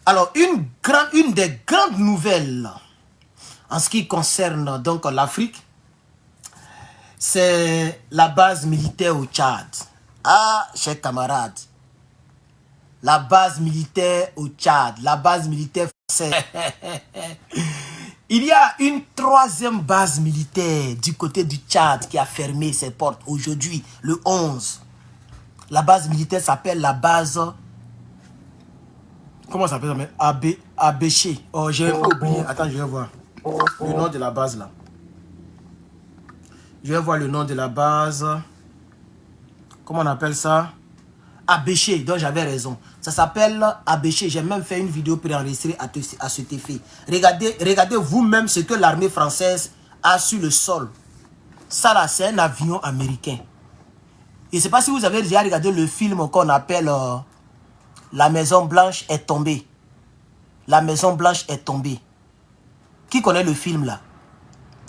Alors, une des grandes nouvelles en ce qui concerne donc l'Afrique, c'est la base militaire au Tchad. Ah, chers camarades, la base militaire au Tchad, la base militaire française. Il y a une troisième base militaire du côté du Tchad qui a fermé ses portes aujourd'hui, le 11. La base militaire s'appelle la base... Comment ça s'appelle? Abéché. Oh, j'ai oublié. Attends, je vais voir le nom de la base là. Je vais voir le nom de la base. Comment on appelle ça? Abéché, donc j'avais raison. Ça s'appelle Abéché. J'ai même fait une vidéo préenregistrée à cet effet. Regardez vous-même ce que l'armée française a sur le sol. Ça là, c'est un avion américain. Je ne sais pas si vous avez déjà regardé le film qu'on appelle La Maison Blanche est tombée. La Maison Blanche est tombée. Qui connaît le film là?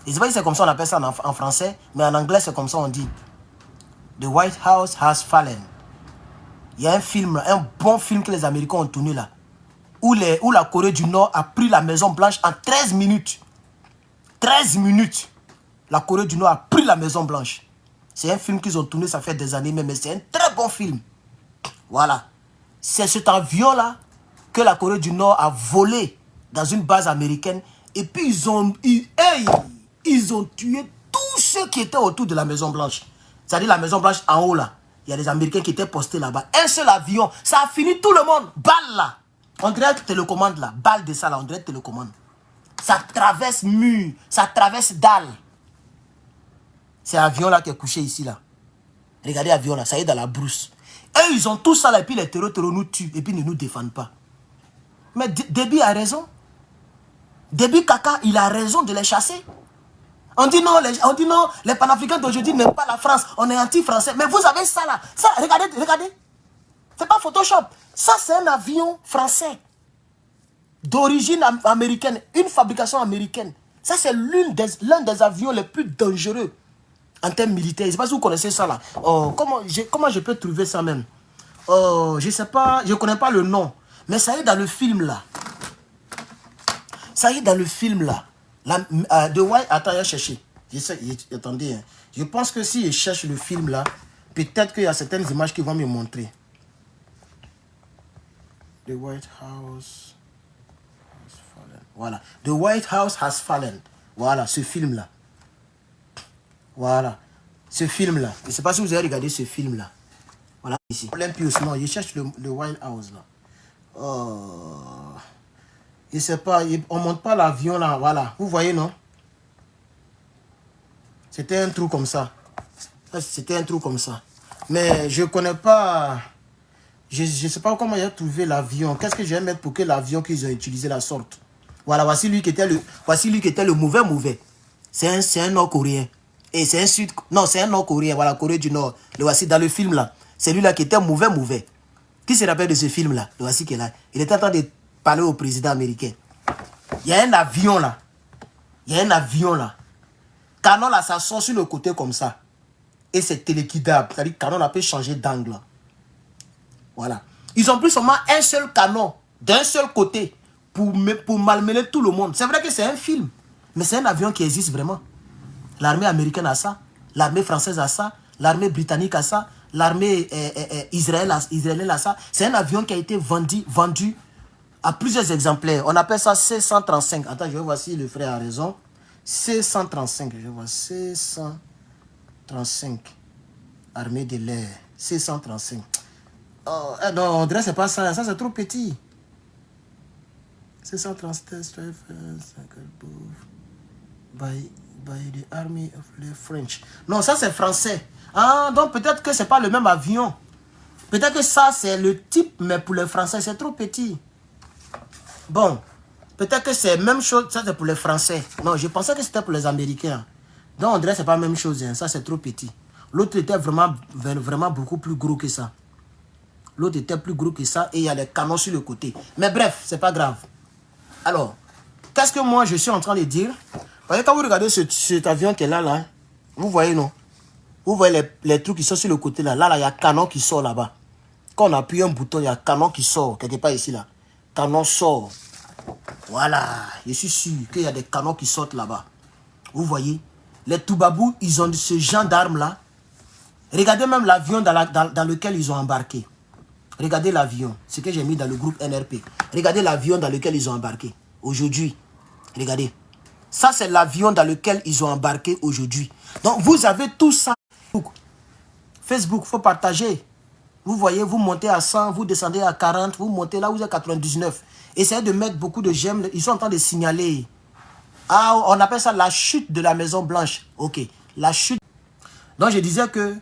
Je ne sais pas si c'est comme ça on appelle ça en français, mais en anglais c'est comme ça on dit. The White House has fallen. Il y a un film, un bon film que les Américains ont tourné là, où la Corée du Nord a pris la Maison Blanche en 13 minutes. 13 minutes. La Corée du Nord a pris la Maison Blanche. C'est un film qu'ils ont tourné, ça fait des années, mais c'est un très bon film. Voilà. C'est cet avion-là que la Corée du Nord a volé dans une base américaine. Et puis ils ont tué tous ceux qui étaient autour de la Maison Blanche. C'est-à-dire la Maison Blanche en haut là. Il y a des Américains qui étaient postés là-bas. Un seul avion, ça a fini tout le monde. Balle là. On dirait télécommande là. Balle de ça là, on dirait télécommande. Ça traverse mur, ça traverse dalle. C'est l'avion là qui est couché ici là. Regardez l'avion là, ça y est dans la brousse. Et ils ont tout ça là, et puis les terroristes nous tuent, et puis ils ne nous défendent pas. Mais Déby a raison. Déby Kaka, il a raison de les chasser. On dit non, les panafricains d'aujourd'hui n'aiment pas la France. On est anti-français. Mais vous avez ça là. Ça, regardez. C'est pas Photoshop. Ça, c'est un avion français. D'origine américaine. Une fabrication américaine. Ça, c'est l'un des avions les plus dangereux en termes militaires. Je ne sais pas si vous connaissez ça là. Oh, comment je peux trouver ça même? Oh, je ne sais pas. Je ne connais pas le nom. Mais ça y est dans le film là. Ça y est dans le film là. The White, attends, il a cherché. Attendez, hein. Je pense que si je cherche le film là, peut-être qu'il y a certaines images qui vont me montrer. The White House has fallen. Voilà. The White House has fallen. Voilà, ce film là. Voilà. Ce film là. Je ne sais pas si vous avez regardé ce film là. Voilà, ici. Olympus, non, je cherche le White House là. Oh. Je ne sais pas, on ne monte pas l'avion là, voilà. Vous voyez, non? C'était un trou comme ça. C'était un trou comme ça. Mais je ne connais pas... Je ne sais pas comment il a trouvé l'avion. Qu'est-ce que je vais mettre pour que l'avion qu'ils ont utilisé la sorte? Voilà, voici lui qui était le mauvais. C'est un Nord-Coréen. Et c'est un Sud... Non, c'est un Nord-Coréen, voilà, Corée du Nord. Le voici dans le film là. C'est lui là qui était mauvais. Qui se rappelle de ce film là? Le voici qui est là. Il était en train de parler au président américain. Il y a un avion là. Canon là, ça sort sur le côté comme ça. Et c'est téléguidable. C'est-à-dire que canon là peut changer d'angle. Voilà. Ils ont pris seulement un seul canon d'un seul côté pour malmener tout le monde. C'est vrai que c'est un film. Mais c'est un avion qui existe vraiment. L'armée américaine a ça. L'armée française a ça. L'armée britannique a ça. L'armée israélienne a ça. C'est un avion qui a été vendu à plusieurs exemplaires. On appelle ça C-135. Attends, je vais voir si le frère a raison. C-135. Je vois C-135. Armée de l'air. C-135. Oh, non, on dirait que c'est pas ça. Ça, c'est trop petit. C-137. By the Army of the French. Non, ça, c'est français. Ah, donc peut-être que c'est pas le même avion. Peut-être que ça, c'est le type, mais pour les Français, c'est trop petit. Bon, peut-être que c'est la même chose, ça c'est pour les Français. Non, je pensais que c'était pour les Américains. Donc on dirait que c'est pas la même chose, hein. Ça c'est trop petit. L'autre était vraiment beaucoup plus gros que ça. L'autre était plus gros que ça et il y a les canons sur le côté. Mais bref, c'est pas grave. Alors, qu'est-ce que moi je suis en train de dire? Parce que quand vous regardez cet avion qui est là, vous voyez non? Vous voyez les trucs qui sont sur le côté là. Là, il y a un canon qui sort là-bas. Quand on appuie un bouton, il y a un canon qui sort quelque part ici là. canon sort. Voilà, je suis sûr qu'il y a des canons qui sortent là-bas. Vous voyez, les Toubabous, ils ont ce genre d'armes-là. Regardez même l'avion dans lequel ils ont embarqué. Regardez l'avion, ce que j'ai mis dans le groupe NRP. Regardez l'avion dans lequel ils ont embarqué aujourd'hui. Regardez. Ça, c'est l'avion dans lequel ils ont embarqué aujourd'hui. Donc, vous avez tout ça. Facebook, il faut partager. Vous voyez, vous montez à 100, vous descendez à 40, vous montez là où vous êtes à 99. Essayez de mettre beaucoup de j'aime. Ils sont en train de signaler. Ah, on appelle ça la chute de la Maison Blanche. Ok, la chute. Donc, je disais que,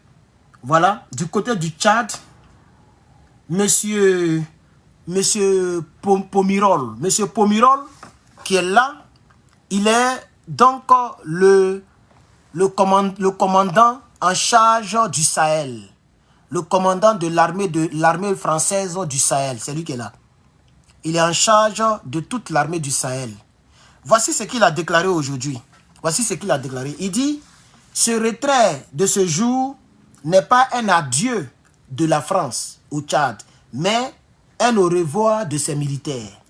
voilà, du côté du Tchad, Monsieur Pomirol, qui est là, il est donc le commandant en charge du Sahel. Le commandant de l'armée française du Sahel. C'est lui qui est là. Il est en charge de toute l'armée du Sahel. Voici ce qu'il a déclaré aujourd'hui. Voici ce qu'il a déclaré. Il dit, ce retrait de ce jour n'est pas un adieu de la France au Tchad, mais un au revoir de ses militaires.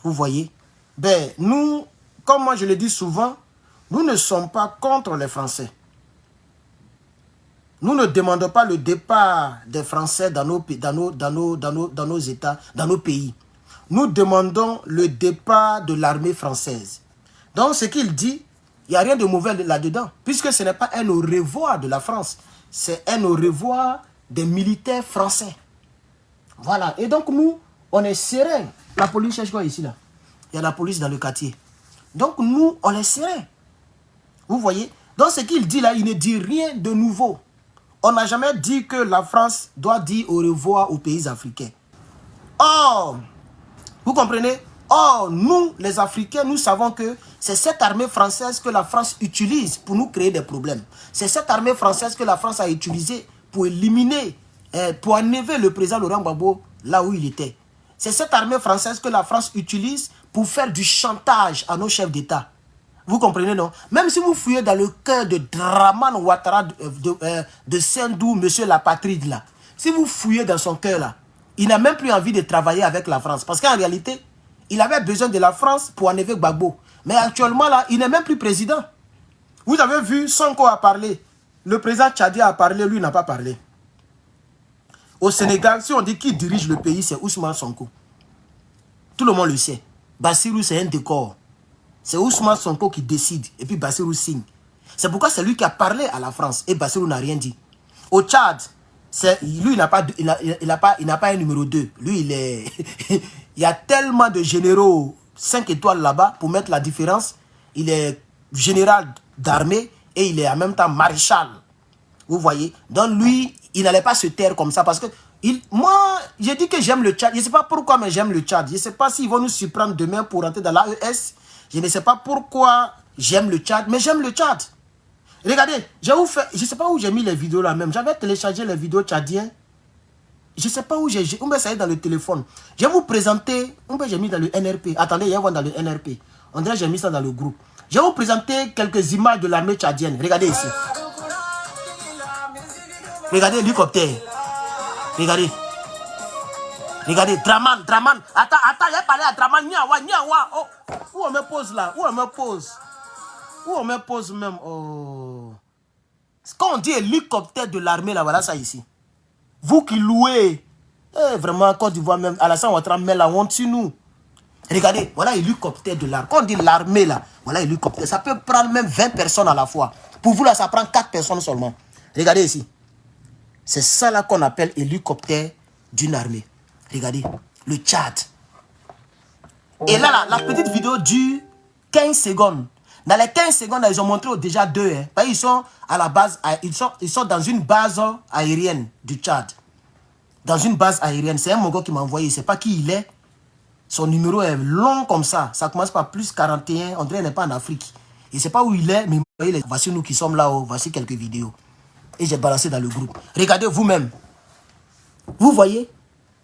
Vous voyez? Ben, nous, comme moi je le dis souvent, nous ne sommes pas contre les Français. Nous ne demandons pas le départ des Français dans nos États, dans nos pays. Nous demandons le départ de l'armée française. Donc, ce qu'il dit, il n'y a rien de mauvais là-dedans, puisque ce n'est pas un au revoir de la France, c'est un au revoir des militaires français. Voilà. Et donc, nous, on est serein. La police cherche quoi ici, là? Il y a la police dans le quartier. Donc, nous, on est serein. Vous voyez? Donc, ce qu'il dit là, il ne dit rien de nouveau. On n'a jamais dit que la France doit dire au revoir aux pays africains. Or, vous comprenez? Or, nous, les Africains, nous savons que c'est cette armée française que la France utilise pour nous créer des problèmes. C'est cette armée française que la France a utilisée pour éliminer, pour enlever le président Laurent Gbagbo là où il était. C'est cette armée française que la France utilise pour faire du chantage à nos chefs d'État. Vous comprenez, non? Même si vous fouillez dans le cœur de Draman Ouattara de Sendou, monsieur l'apatride là, si vous fouillez dans son cœur là, il n'a même plus envie de travailler avec la France. Parce qu'en réalité, il avait besoin de la France pour enlever Gbagbo. Mais actuellement là, il n'est même plus président. Vous avez vu, Sonko a parlé. Le président tchadien a parlé, lui n'a pas parlé. Au Sénégal, si on dit qui dirige le pays, c'est Ousmane Sonko. Tout le monde le sait. Bassirou, c'est un décor. C'est Ousmane Sonko qui décide. Et puis Bassirou signe. C'est pourquoi c'est lui qui a parlé à la France. Et Bassirou n'a rien dit. Au Tchad, lui, il n'a pas un numéro 2. Lui, il est... il y a tellement de généraux 5 étoiles là-bas pour mettre la différence. Il est général d'armée et il est en même temps maréchal. Vous voyez? Donc lui, il n'allait pas se taire comme ça parce que... moi, j'ai dit que j'aime le Tchad. Je ne sais pas pourquoi, mais j'aime le Tchad. Je ne sais pas s'ils vont nous surprendre demain pour rentrer dans l'AES. Je ne sais pas pourquoi j'aime le Tchad, mais j'aime le Tchad. Regardez, je ne sais pas où j'ai mis les vidéos là même. J'avais téléchargé les vidéos tchadiennes. Je ne sais pas où j'ai... ça est dans le téléphone. Je vais vous présenter... j'ai mis dans le NRP. Attendez, il y a un dans le NRP. On dirait que j'ai mis ça dans le groupe. Je vais vous présenter quelques images de l'armée tchadienne. Regardez ici. Regardez l'hélicoptère. Regardez. Regardez, Draman. Attends, il a parlé à Draman. Niawa. Oh, où on me pose là? Où on me pose même? Oh. Quand on dit hélicoptère de l'armée, là, voilà ça ici. Vous qui louez. Vraiment, Côte d'Ivoire même, Alassane Ouattara met la honte sur nous. Regardez, voilà hélicoptère de l'armée. Quand on dit l'armée là, voilà hélicoptère. Ça peut prendre même 20 personnes à la fois. Pour vous là, ça prend 4 personnes seulement. Regardez ici. C'est ça là qu'on appelle hélicoptère d'une armée. Regardez, le Tchad. Et là, la petite vidéo dure 15 secondes. Dans les 15 secondes, ils ont montré déjà deux. Hein. Ils sont à la base, ils sont dans une base aérienne du Tchad. Dans une base aérienne. C'est un Mongo qui m'a envoyé. Je ne sais pas qui il est. Son numéro est long comme ça. Ça commence par plus 41. On dirait qu'il n'est pas en Afrique. Je ne sais pas où il est, mais voici nous qui sommes là-haut. Voici quelques vidéos. Et j'ai balancé dans le groupe. Regardez vous-même. Vous voyez?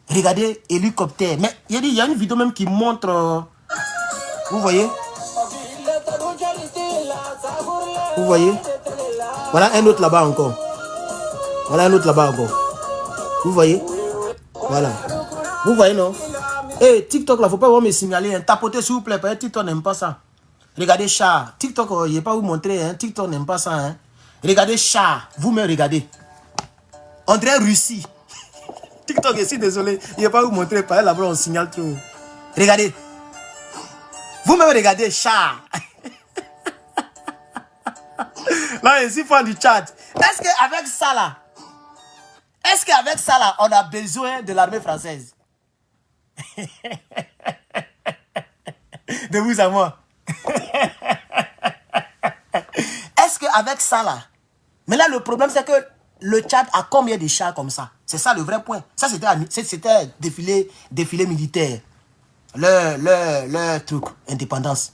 Regardez, hélicoptère. Mais il y a une vidéo même qui montre... vous voyez? Vous voyez? Voilà un autre là-bas encore. Voilà un autre là-bas encore. Vous voyez? Voilà. Vous voyez, non? Hey, TikTok, là, faut pas me signaler. Hein. Tapotez, s'il vous plaît, parce que TikTok n'aime pas ça. Regardez chat. TikTok, je ne vais pas vous montrer. Hein. TikTok n'aime pas ça. Hein. Regardez chat. Vous-même, regardez. On dirait Russie. TikTok, je suis désolé. Je ne vais pas vous montrer. Parce que là-bas, on signale trop. Regardez. Vous-même, regardez chat. Là, je suis fan du chat. Est-ce qu'avec ça, là, on a besoin de l'armée française? De vous à moi. Est-ce qu'avec ça là, mais là le problème c'est que le Tchad a combien de chars comme ça? C'est ça le vrai point. Ça c'était défilé militaire. Le truc, indépendance.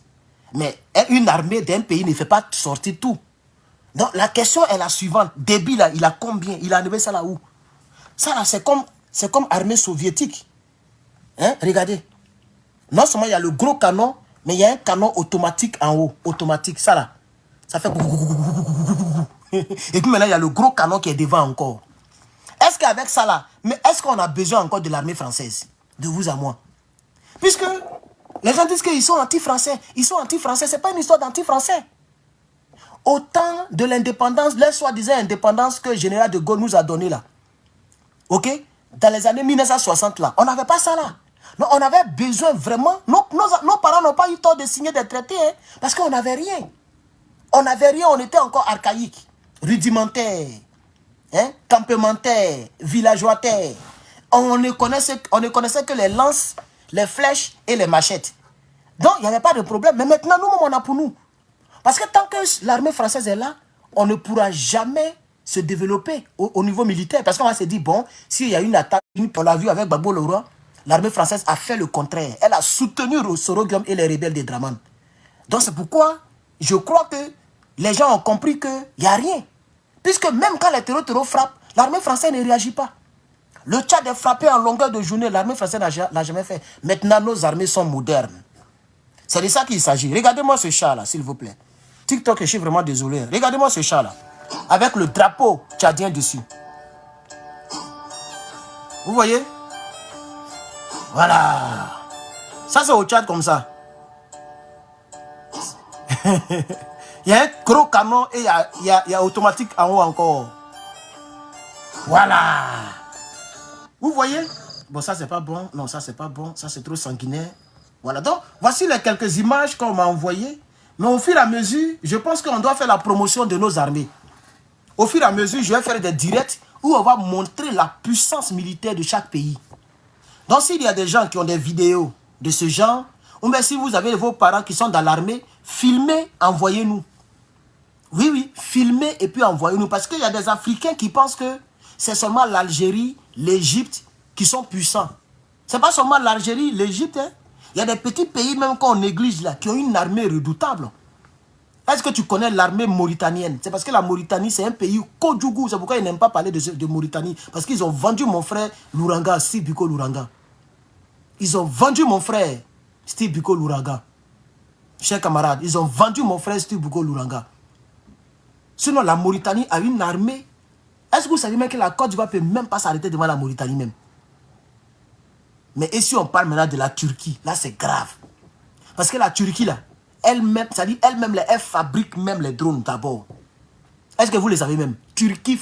Mais une armée d'un pays ne fait pas sortir tout. Donc la question est la suivante. Déby là, il a combien? Il a enlevé ça là où? Ça là c'est comme armée soviétique. Hein? Regardez. Non seulement il y a le gros canon, mais il y a un canon automatique en haut. Automatique, ça là. Ça fait... Et puis maintenant, il y a le gros canon qui est devant encore. Est-ce qu'avec ça là, mais est-ce qu'on a besoin encore de l'armée française? De vous à moi. Puisque les gens disent qu'ils sont anti-français. Ils sont anti-français. Ce n'est pas une histoire d'anti-français. Au temps de l'indépendance, la soi-disant indépendance que le général de Gaulle nous a donnée là. Ok? Dans les années 1960 là, on n'avait pas ça là. Non, on avait besoin vraiment. Nos parents n'ont pas eu tort de signer des traités. Hein, parce qu'on n'avait rien. On n'avait rien, on était encore archaïque. Rudimentaire. Hein, campementaire. Villageois-terre. On ne connaissait que les lances, les flèches et les machettes. Donc, il n'y avait pas de problème. Mais maintenant, nous, on a pour nous. Parce que tant que l'armée française est là, on ne pourra jamais se développer au niveau militaire. Parce qu'on va se dire, bon, s'il y a une attaque, on l'a vu avec Gbagbo Leroy, l'armée française a fait le contraire. Elle a soutenu Soro Guillaume et les rebelles de Draman. Donc c'est pourquoi je crois que les gens ont compris qu'il n'y a rien. Puisque même quand les terreaux frappent, l'armée française ne réagit pas. Le Tchad est frappé en longueur de journée, l'armée française n'a jamais fait. Maintenant, nos armées sont modernes. C'est de ça qu'il s'agit. Regardez-moi ce chat-là, s'il vous plaît. TikTok, je suis vraiment désolé. Regardez-moi ce chat-là. Avec le drapeau tchadien dessus. Vous voyez? Voilà. Ça, c'est au Tchad comme ça. Il y a un gros canon et il y a automatique en haut encore. Voilà. Vous voyez? Bon, ça, c'est pas bon. Non, ça, c'est pas bon. Ça, c'est trop sanguinaire. Voilà. Donc, voici les quelques images qu'on m'a envoyées. Mais au fur et à mesure, je pense qu'on doit faire la promotion de nos armées. Au fur et à mesure, je vais faire des directs où on va montrer la puissance militaire de chaque pays. Donc, s'il y a des gens qui ont des vidéos de ce genre, ou bien si vous avez vos parents qui sont dans l'armée, filmez, envoyez-nous. Oui, oui, filmez et puis envoyez-nous. Parce qu'il y a des Africains qui pensent que c'est seulement l'Algérie, l'Égypte qui sont puissants. Ce n'est pas seulement l'Algérie, l'Égypte. Hein. Il y a des petits pays même qu'on néglige là, qui ont une armée redoutable. Est-ce que tu connais l'armée mauritanienne? C'est parce que la Mauritanie, c'est un pays Kodjougou. C'est pourquoi ils n'aiment pas parler de Mauritanie. Parce qu'ils ont vendu mon frère Louranga, Steve Biko Louranga. Ils ont vendu mon frère Steve Biko Louranga. Chers camarades, ils ont vendu mon frère Steve Biko Louranga. Sinon, la Mauritanie a une armée. Est-ce que vous savez même que la Côte d'Ivoire ne peut même pas s'arrêter devant la Mauritanie même? Mais et si on parle maintenant de la Turquie, là c'est grave. Parce que la Turquie là, elle-même, c'est-à-dire elle-même, elle fabrique même les drones d'abord. Est-ce que vous les savez même? Turquie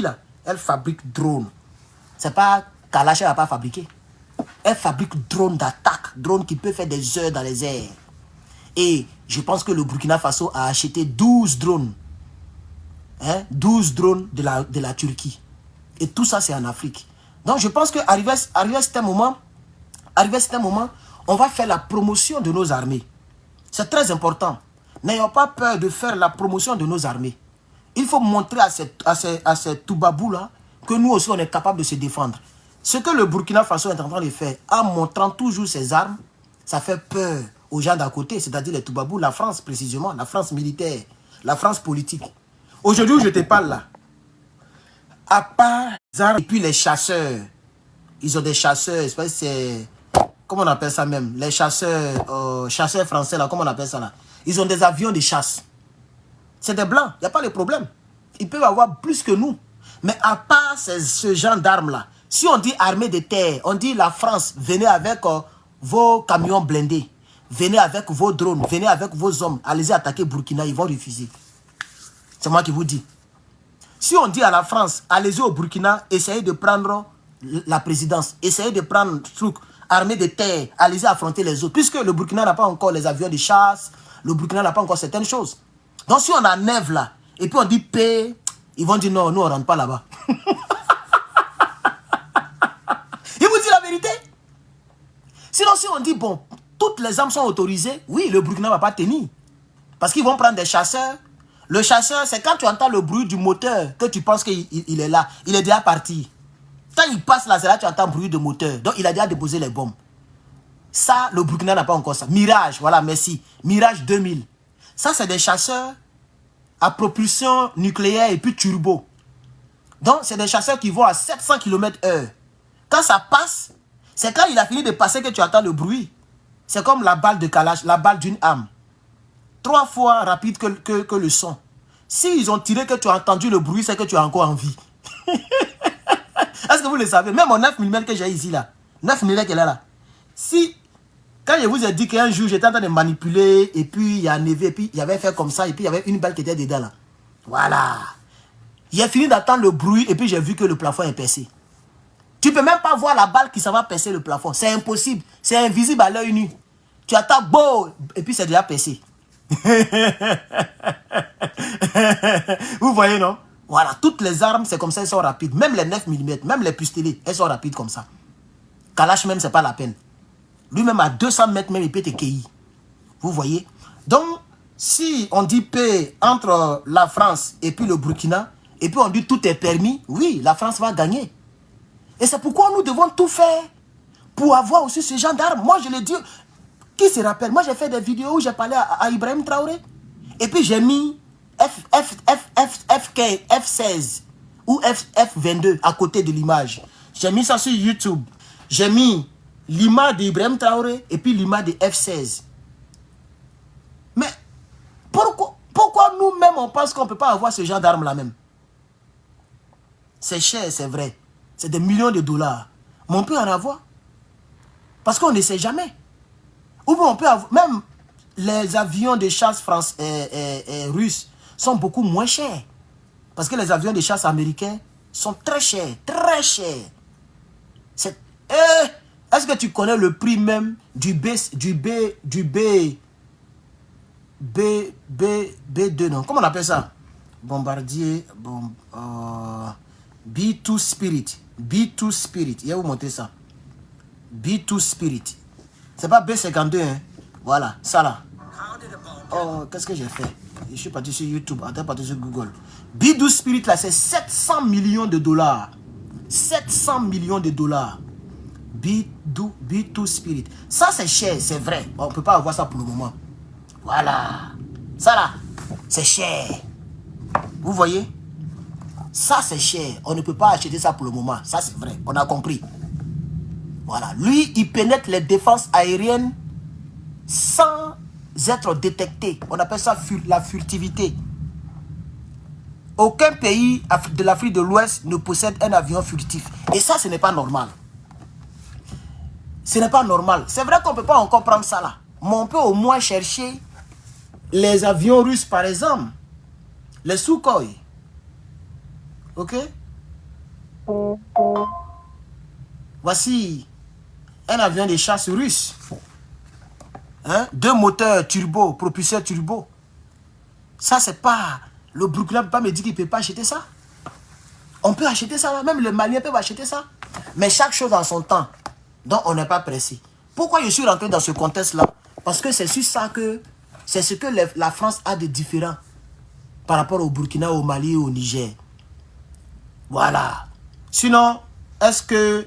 là, elle fabrique drones. C'est pas Kalash, elle n'a pas fabriqué. Elle fabrique drones d'attaque, drones qui peuvent faire des heures dans les airs. Et je pense que le Burkina Faso a acheté 12 drones. Hein? 12 drones de la Turquie. Et tout ça, c'est en Afrique. Donc, je pense qu'arrivé à cet moment, on va faire la promotion de nos armées. C'est très important. N'ayons pas peur de faire la promotion de nos armées. Il faut montrer à ces Toubabou-là que nous aussi, on est capable de se défendre. Ce que le Burkina Faso est en train de faire, en montrant toujours ses armes, ça fait peur aux gens d'à côté, c'est-à-dire les Toubabou, la France précisément, la France militaire, la France politique. Aujourd'hui où je te parle là, à part les armes et puis les chasseurs, ils ont des chasseurs, c'est... Comment on appelle ça même? Les chasseurs, chasseurs français là, comment on appelle ça là? Ils ont des avions de chasse. C'est des blancs, il n'y a pas de problème. Ils peuvent avoir plus que nous. Mais à part ce genre d'armes là, Si on dit armée de terre, on dit la France, venez avec vos camions blindés, venez avec vos drones, venez avec vos hommes, allez-y attaquer Burkina, ils vont refuser. C'est moi qui vous dis. Si on dit à la France, allez-y au Burkina, essayez de prendre la présidence, essayez de prendre le truc, armée de terre, allez-y affronter les autres, puisque le Burkina n'a pas encore les avions de chasse, le Burkina n'a pas encore certaines choses. Donc si on enlève là, et puis on dit paix, ils vont dire non, nous on ne rentre pas là-bas. Il vous dit la vérité. Sinon si on dit bon, toutes les armes sont autorisées, oui, le Burkina ne va pas tenir. Parce qu'ils vont prendre des chasseurs. Le chasseur, c'est quand tu entends le bruit du moteur que tu penses qu'il est là. Il est déjà parti. Quand il passe là, c'est là que tu entends le bruit de moteur. Donc il a déjà déposé les bombes. Ça, le Burkina n'a pas encore ça. Mirage, voilà, merci. Mirage 2000. Ça, c'est des chasseurs à propulsion nucléaire et puis turbo. Donc, c'est des chasseurs qui vont à 700 km/h. Quand ça passe, c'est quand il a fini de passer que tu entends le bruit. C'est comme la balle de Kalash, la balle d'une arme. 3 fois rapide que le son. S'ils ont tiré que tu as entendu le bruit, c'est que tu as encore envie. Est-ce que vous le savez? Même mon 9 mm que j'ai ici là. 9 mm qu'elle est là. Si, quand je vous ai dit qu'un jour j'étais en train de manipuler, et puis il y a nevé, et puis il y avait fait comme ça, et puis il y avait une balle qui était dedans là. Voilà. J'ai fini d'attendre le bruit, et puis j'ai vu que le plafond est percé. Tu ne peux même pas voir la balle qui s'en va percer le plafond. C'est impossible. C'est invisible à l'œil nu. Tu attends, beau, et puis c'est déjà percé. Vous voyez, non? Voilà, toutes les armes, c'est comme ça, elles sont rapides. Même les 9 mm, même les pistolets, elles sont rapides comme ça. Kalash même, c'est pas la peine. Lui-même, à 200 mètres, même, il peut te cueillir. Vous voyez? Donc, si on dit paix entre la France et puis le Burkina, et puis on dit tout est permis, oui, la France va gagner. Et c'est pourquoi nous devons tout faire pour avoir aussi ce genre d'armes. Moi, je l'ai dit. Qui se rappelle? Moi, j'ai fait des vidéos où j'ai parlé à Ibrahim Traoré. Et puis, j'ai mis F16 ou F22 à côté de l'image. J'ai mis ça sur YouTube. J'ai mis l'image d'Ibrahim Traoré et puis l'image de F16. Mais pourquoi nous-mêmes, on pense qu'on ne peut pas avoir ce genre d'armes là même? C'est cher, c'est vrai. C'est des millions de dollars. Mais on peut en avoir. Parce qu'on ne sait jamais. Ou bien on peut avoir, même les avions de chasse russes sont beaucoup moins chers. Parce que les avions de chasse américains sont très chers, très chers. Est-ce que tu connais le prix même du B2, non? Comment on appelle ça? Bombardier, B2 Spirit. B2 Spirit, il va vous montrer ça. B2 Spirit. C'est pas B52, hein. Voilà, ça là. Oh, qu'est-ce que j'ai fait? Je suis parti sur YouTube, attends, parti sur Google. B2 Spirit là, c'est 700 millions de dollars. 700 millions de dollars. B2 Spirit. Ça c'est cher, c'est vrai. On ne peut pas avoir ça pour le moment. Voilà. Ça là, c'est cher. Vous voyez? Ça c'est cher. On ne peut pas acheter ça pour le moment. Ça c'est vrai. On a compris. Voilà. Lui, il pénètre les défenses aériennes sans être détecté. On appelle ça la furtivité. Aucun pays de l'Afrique de l'Ouest ne possède un avion furtif. Et ça, ce n'est pas normal. Ce n'est pas normal. C'est vrai qu'on ne peut pas encore prendre ça là. Mais on peut au moins chercher les avions russes, par exemple. Les Sukhoi. Ok? Voici un avion de chasse russe. Hein? 2 moteurs turbo, propulseurs turbo. Ça, c'est pas... Le Burkina ne peut pas me dire qu'il ne peut pas acheter ça. On peut acheter ça. Même le Malien peut acheter ça. Mais chaque chose en son temps. Donc, on n'est pas pressé. Pourquoi je suis rentré dans ce contexte-là? Parce que c'est sur ça que... C'est ce que la France a de différent par rapport au Burkina, au Mali et au Niger. Voilà. Sinon, est-ce que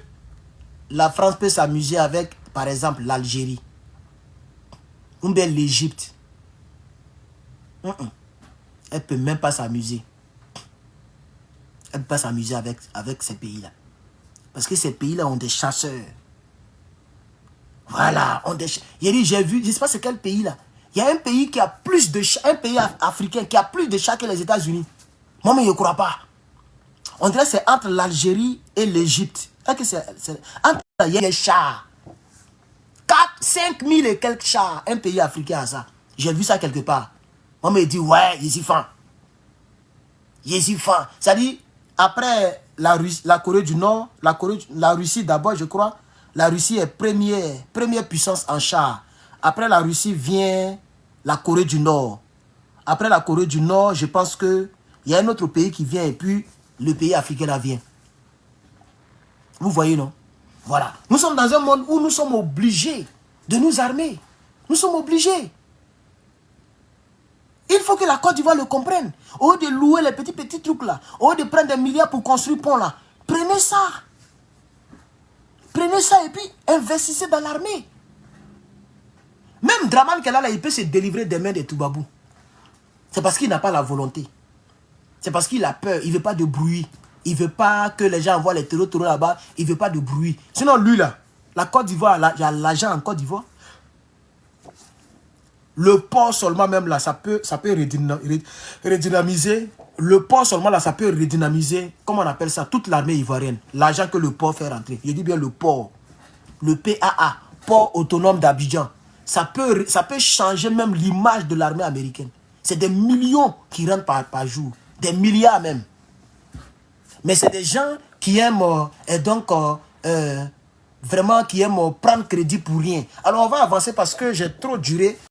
la France peut s'amuser avec, par exemple, l'Algérie ou bien l'Égypte? Elle ne peut même pas s'amuser. Elle ne peut pas s'amuser avec ces pays-là. Parce que ces pays-là ont des chasseurs. Voilà. J'ai vu, je ne sais pas c'est quel pays là. Il y a un pays qui a plus de chats, un pays africain qui a plus de chats que les États-Unis. Moi, mais je ne crois pas. On dirait que c'est entre l'Algérie et l'Égypte. Il y a des chars. 4, 5 000 et quelques chars. Un pays africain a ça. J'ai vu ça quelque part. On me dit, ouais, ils y font. C'est-à-dire, après la Corée du Nord, la Russie d'abord, je crois, la Russie est première puissance en char. Après la Russie vient la Corée du Nord. Après la Corée du Nord, je pense qu'il y a un autre pays qui vient et puis le pays africain là vient. Vous voyez, non? Voilà. Nous sommes dans un monde où nous sommes obligés de nous armer. Nous sommes obligés. Il faut que la Côte d'Ivoire le comprenne. Au lieu de louer les petits trucs là, au lieu de prendre des milliards pour construire pont là, prenez ça. Prenez ça et puis investissez dans l'armée. Même Draman Kelala, il peut se délivrer des mains des Toubabou. C'est parce qu'il n'a pas la volonté. C'est parce qu'il a peur. Il ne veut pas de bruit. Il ne veut pas que les gens voient les terreaux là-bas. Il ne veut pas de bruit. Sinon, lui là, la Côte d'Ivoire, il y a l'argent en Côte d'Ivoire. Le port seulement même là, ça peut redynamiser. Le port seulement là, ça peut redynamiser, comment on appelle ça, toute l'armée ivoirienne. L'argent que le port fait rentrer. Je dis bien le port. Le PAA, port autonome d'Abidjan. Ça peut changer même l'image de l'armée américaine. C'est des millions qui rentrent par jour. Des milliards même. Mais c'est des gens qui aiment, et donc, vraiment qui aiment prendre crédit pour rien. Alors on va avancer parce que j'ai trop duré.